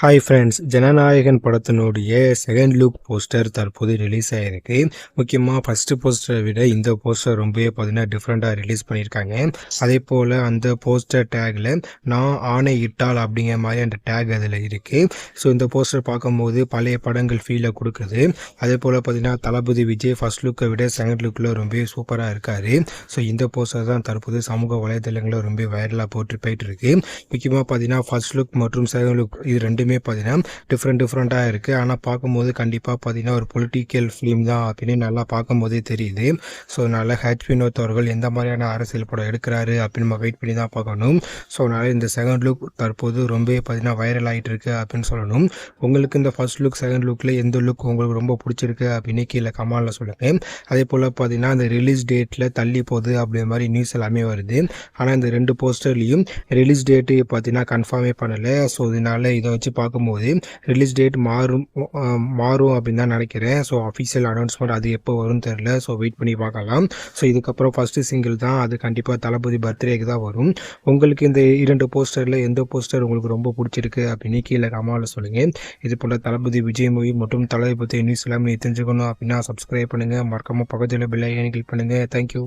Hi friends, Jananayagan படத்தினுடைய second look poster தற்போது release ஆகிருக்கு. முக்கியமாக ஃபஸ்ட்டு போஸ்டரை விட இந்த போஸ்டர் ரொம்பவே பார்த்தீங்கன்னா டிஃப்ரெண்ட்டாக ரிலீஸ் பண்ணியிருக்காங்க. அதே போல் அந்த போஸ்டர் டேக்கில் நான் ஆணை இட்டால் அப்படிங்கிற மாதிரி அந்த டேக் அதில் இருக்குது. ஸோ இந்த போஸ்டர் பார்க்கும்போது பழைய படங்கள் ஃபீலை கொடுக்குது. அதே போல் பார்த்தீங்கன்னா தளபதி விஜய் ஃபஸ்ட் லுக்கை விட செகண்ட் லுக்கில் ரொம்பவே சூப்பராக இருக்கார். ஸோ இந்த போஸ்டர் தான் தற்போது சமூக வலைதளங்களில் ரொம்ப வைரலாக போயிட்டு இருக்கு. முக்கியமாக பார்த்தீங்கன்னா ஃபஸ்ட் லுக் மற்றும் செகண்ட் லுக் இது ரெண்டுமே பார்த்தீங்கன்னா டிஃப்ரெண்ட்டாக இருக்குது. ஆனால் பார்க்கும்போது கண்டிப்பாக பார்த்தீங்கன்னா ஒரு பொலிட்டிக்கல் ஃபிலிம் தான் அப்படின்னு நல்லா பார்க்கும்போதே தெரியுது. ஸோ அதனால் வினோத் அவர்கள் எந்த மாதிரியான அரசியல் படம் எடுக்கிறாரு அப்படின்னு நம்ம வெயிட் பண்ணி தான் பார்க்கணும். ஸோ அதனால் இந்த செகண்ட் லுக் தற்போது ரொம்பவே பார்த்தீங்கன்னா வைரல் ஆகிட்டு இருக்கு அப்படின்னு சொல்லணும். உங்களுக்கு இந்த ஃபர்ஸ்ட் லுக் செகண்ட் லுக்கில் எந்த லுக் உங்களுக்கு ரொம்ப பிடிச்சிருக்கு அப்படின்னு கீழே கமெண்ட்ல சொல்லுங்கள். அதே போல் பார்த்தீங்கன்னா அந்த ரிலீஸ் டேட்டில் தள்ளி போகுது அப்படிங்கிற மாதிரி நியூஸ் எல்லாமே வருது. ஆனால் இந்த ரெண்டு போஸ்டர்லேயும் ரிலீஸ் டேட்டு பார்த்தீங்கன்னா கன்ஃபார்மே பண்ணலை. ஸோ இதனால் இதை வச்சு பார்க்கும்போது ரிலீஸ் டேட் மாறும் அப்படின்னு தான் நினைக்கிறேன். ஸோ அஃபிஷியல் அனௌன்ஸ்மெண்ட் அது எப்போ வரும்னு தெரில. ஸோ வெயிட் பண்ணி பார்க்கலாம். ஸோ இதுக்கப்புறம் ஃபஸ்ட்டு சிங்கிள் தான், அது கண்டிப்பாக தளபதி பர்த்டேக்கு தான் வரும். உங்களுக்கு இந்த 2 போஸ்டரில் எந்த போஸ்டர் உங்களுக்கு ரொம்ப பிடிச்சிருக்கு அப்படின்னு கீழே கமெண்ட்ல சொல்லுங்கள். இது போல் தளபதி விஜய் மூவி மற்றும் தளபதி நியூஸ் எல்லாமே தெரிஞ்சுக்கணும் அப்படின்னா சப்ஸ்கிரைப் பண்ணுங்கள். மறக்காமல் பக்கத்தில் பெல் ஐகானை கிளிக் பண்ணுங்கள். தேங்க்யூ.